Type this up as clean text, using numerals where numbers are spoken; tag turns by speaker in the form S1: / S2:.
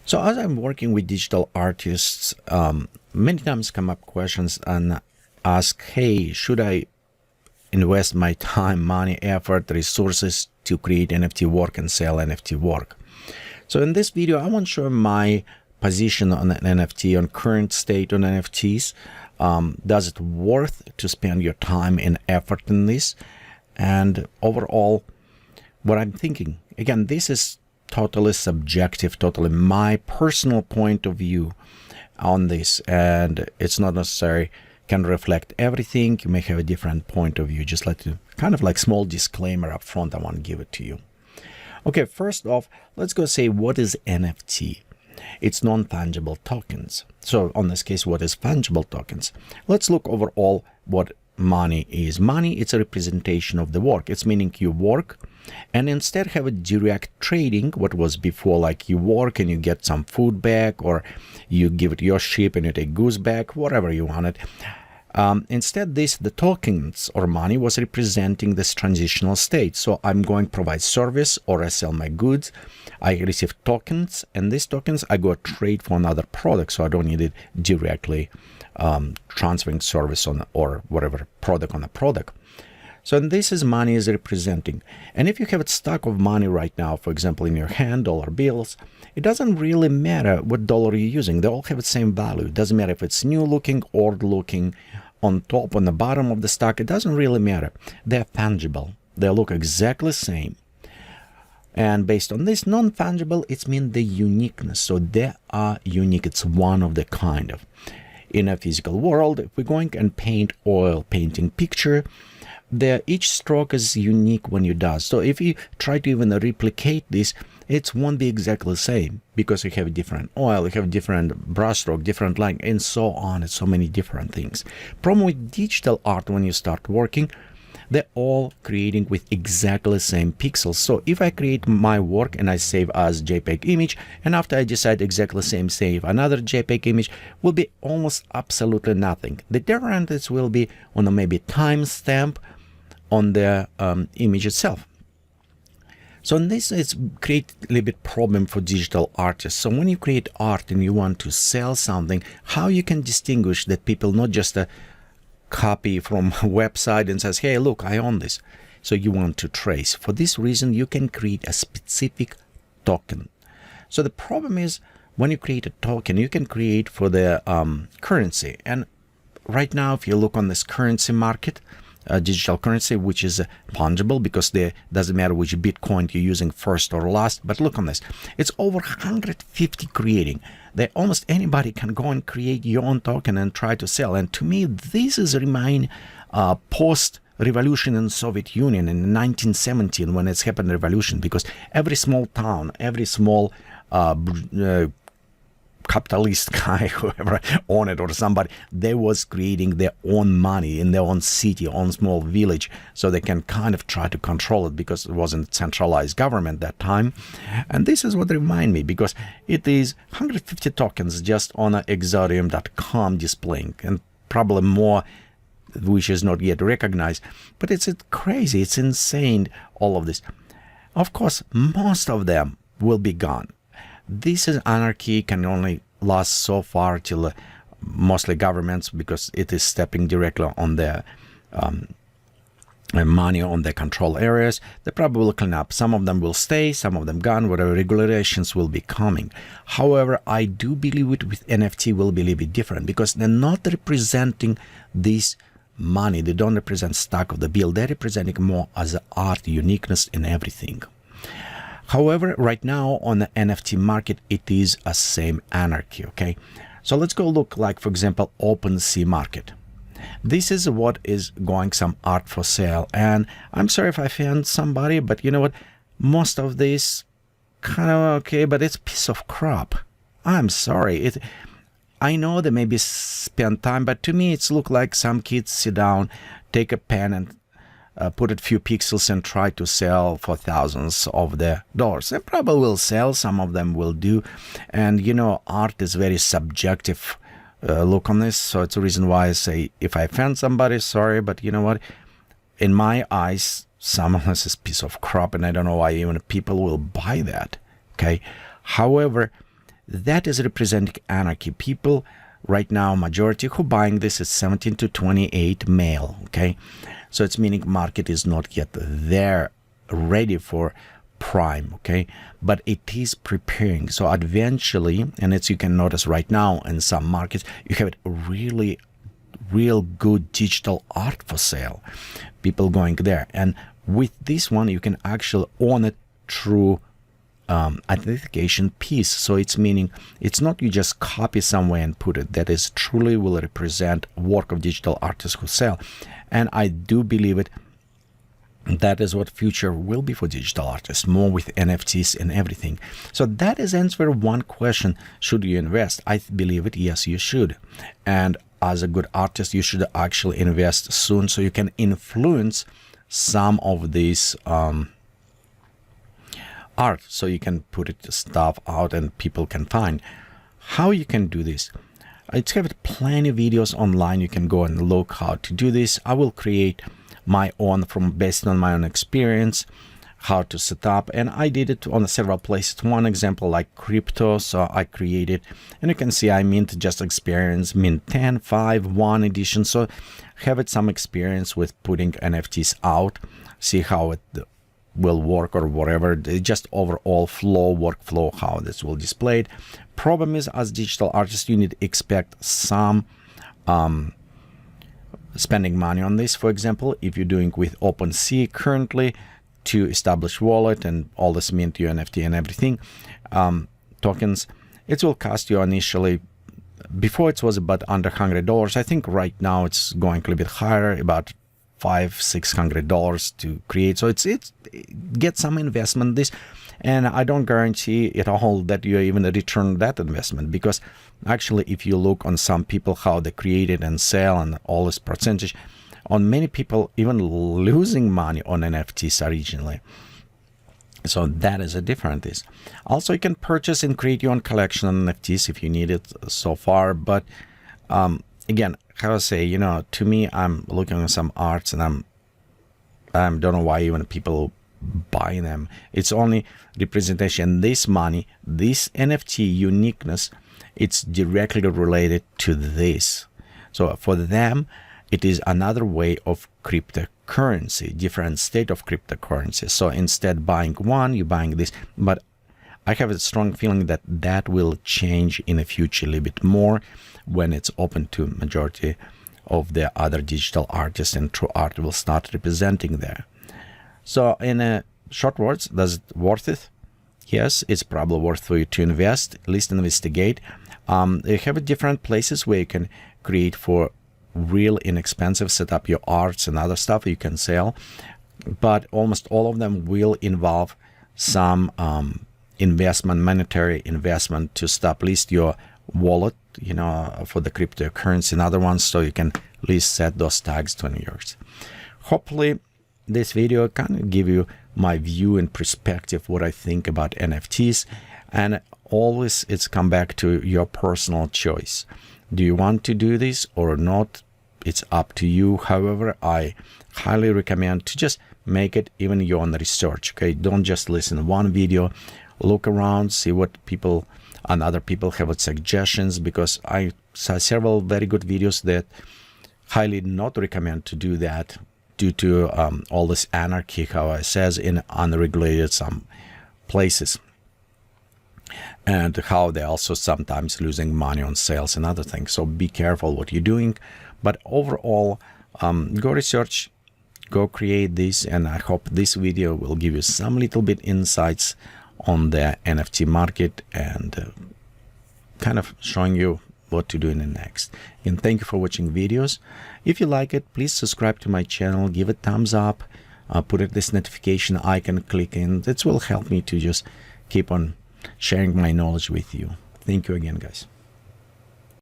S1: So as I'm working with digital artists, many times come up questions and ask, hey, should I invest my time, money, effort, resources to create NFT work and sell NFT work? So in this video, I want to show my position on an NFT, on current state on NFTs. Does it worth to spend your time and effort in this? And overall, what I'm thinking. Again, this is totally subjective, totally my personal point of view on this, and it's not necessarily can reflect everything. You may have a different point of view. Just like to kind of like small disclaimer up front, I want to give it to you. Okay, first off, let's go say what is NFT. It's non-fungible tokens. So on this case, what is fungible tokens? Let's look overall what money is. Money, it's a representation of the work. It's meaning you work and instead have a direct trading, what was before, like you work and you get some food back, or you give it your ship and you take goods back, whatever you wanted. Instead, the tokens or money was representing this transitional state. So I'm going to provide service, or I sell my goods, I receive tokens, and these tokens I go trade for another product, so I don't need it directly transferring service on or whatever product on a product. So this is money is representing. And if you have a stock of money right now, for example, in your hand, dollar bills, it doesn't really matter what dollar you're using. They all have the same value. It doesn't matter if it's new looking, old looking, on top, on the bottom of the stock. It doesn't really matter. They're fungible. They look exactly the same. And based on this non-fungible, it means the uniqueness. So they are unique. It's one of the kind of. In a physical world, if we're going and paint oil painting picture, each stroke is unique when you do. So if you try to even replicate this, it won't be exactly the same, because you have different oil, you have different brush stroke, different line, and so on, and so many different things. Problem with digital art, when you start working, they're all creating with exactly the same pixels. So if I create my work and I save as JPEG image, and after I decide exactly the same, save another JPEG image, will be almost absolutely nothing. The difference will be on a maybe timestamp on the image itself. So in this, it's create a little bit problem for digital artists. So when you create art and you want to sell something, how you can distinguish that people not just copy from a website and says, hey, look, I own this. So you want to trace. For this reason, you can create a specific token. So the problem is when you create a token, you can create for the currency. And right now, if you look on this currency market, digital currency, which is fungible, because it doesn't matter which Bitcoin you're using first or last. But look on this. It's over 150 creating. That almost anybody can go and create your own token and try to sell. And to me, this is remain post-revolution in Soviet Union in 1917 when it's happened revolution, because every small town, every small capitalist guy, whoever owned it or somebody, they was creating their own money in their own city, own small village, so they can kind of try to control it, because it wasn't centralized government that time. And this is what remind me, because it is 150 tokens just on exodium.com displaying, and probably more which is not yet recognized. But it's crazy, it's insane, all of this. Of course, most of them will be gone. This is anarchy, can only last so far till mostly governments, because it is stepping directly on their money on the control areas. They probably will clean up. Some of them will stay, some of them gone, whatever regulations will be coming. However, I do believe it with NFT will be a little bit different, because they're not representing this money. They don't represent stock of the bill. They're representing more as art, uniqueness in everything. However, right now on the NFT market, it is a same anarchy, okay? So let's go look like, for example, OpenSea market. This is what is going some art for sale. And I'm sorry if I offend somebody, but you know what? Most of this kind of okay, but it's a piece of crap. I'm sorry. I know they maybe spend time, but to me, it's look like some kids sit down, take a pen and put a few pixels and try to sell for thousands of the dollars. They probably will sell, some of them will do. And you know, art is very subjective look on this. So it's a reason why I say, if I offend somebody, sorry, but you know what? In my eyes, some of this is a piece of crap, and I don't know why even people will buy that. Okay. However, that is representing anarchy. People right now, majority who buying this is 17 to 28 male, okay? So it's meaning market is not yet there, ready for prime, okay? But it is preparing. So eventually, and as you can notice right now in some markets, you have really real good digital art for sale. People going there. And with this one, you can actually own it through identification piece. So it's meaning it's not you just copy somewhere and put it. That is truly will represent work of digital artists who sell. And I do believe it. That is what future will be for digital artists, more with NFTs and everything. So that is answer one question. Should you invest? I believe it. Yes, you should. And as a good artist, you should actually invest soon so you can influence some of these art, so you can put it stuff out and people can find. How you can do this? It's got plenty of videos online. You can go and look how to do this. I will create my own based on my own experience, how to set up, and I did it on several places. One example like crypto, so I created, and you can see I mint just experience, mint 10, 5, 1 edition, so have it some experience with putting NFTs out, see how it will work or whatever, just overall workflow, how this will display it. Problem is, as digital artists, you need to expect some spending money on this. For example, if you're doing with OpenSea currently to establish wallet and all this mint your NFT and everything, tokens, it will cost you initially, before it was about under $100. I think right now it's going a little bit higher, about $500-600 to create. So it's get some investment this, and I don't guarantee at all that you even return that investment, because actually if you look on some people how they created and sell and all this percentage, on many people even losing money on NFTs originally. So that is a different is. Also, you can purchase and create your own collection of NFTs if you need it so far. But again, how I say, to me, I'm looking at some arts and I don't know why even people buy them. It's only representation. This money, this NFT uniqueness, it's directly related to this. So for them, it is another way of cryptocurrency, different state of cryptocurrency. So instead buying one, you're buying this. But I have a strong feeling that that will change in the future a little bit more when it's open to majority of the other digital artists, and true art will start representing there. So in short words, does it worth it? Yes, it's probably worth for you to invest, at least investigate. You have different places where you can create for real inexpensive, set up your arts and other stuff you can sell, but almost all of them will involve some investment, monetary investment to stop at least your wallet, for the cryptocurrency and other ones, so you can at least set those tags 20 years. Hopefully this video can give you my view and perspective, what I think about NFTs, and always it's come back to your personal choice. Do you want to do this or not? It's up to you. However, I highly recommend to just make it even your own research. Okay, don't just listen to one video. Look around, see what people and other people have suggestions, because I saw several very good videos that highly not recommend to do that due to all this anarchy, how I says, in unregulated some places, and how they're also sometimes losing money on sales and other things. So be careful what you're doing. But overall, go research, go create this, and I hope this video will give you some little bit insights on the NFT market and kind of showing you what to do in the next. And thank you for watching videos. If you like it, please subscribe to my channel, give it thumbs up, put it this notification icon, click in. That will help me to just keep on sharing my knowledge with you. Thank you again, guys.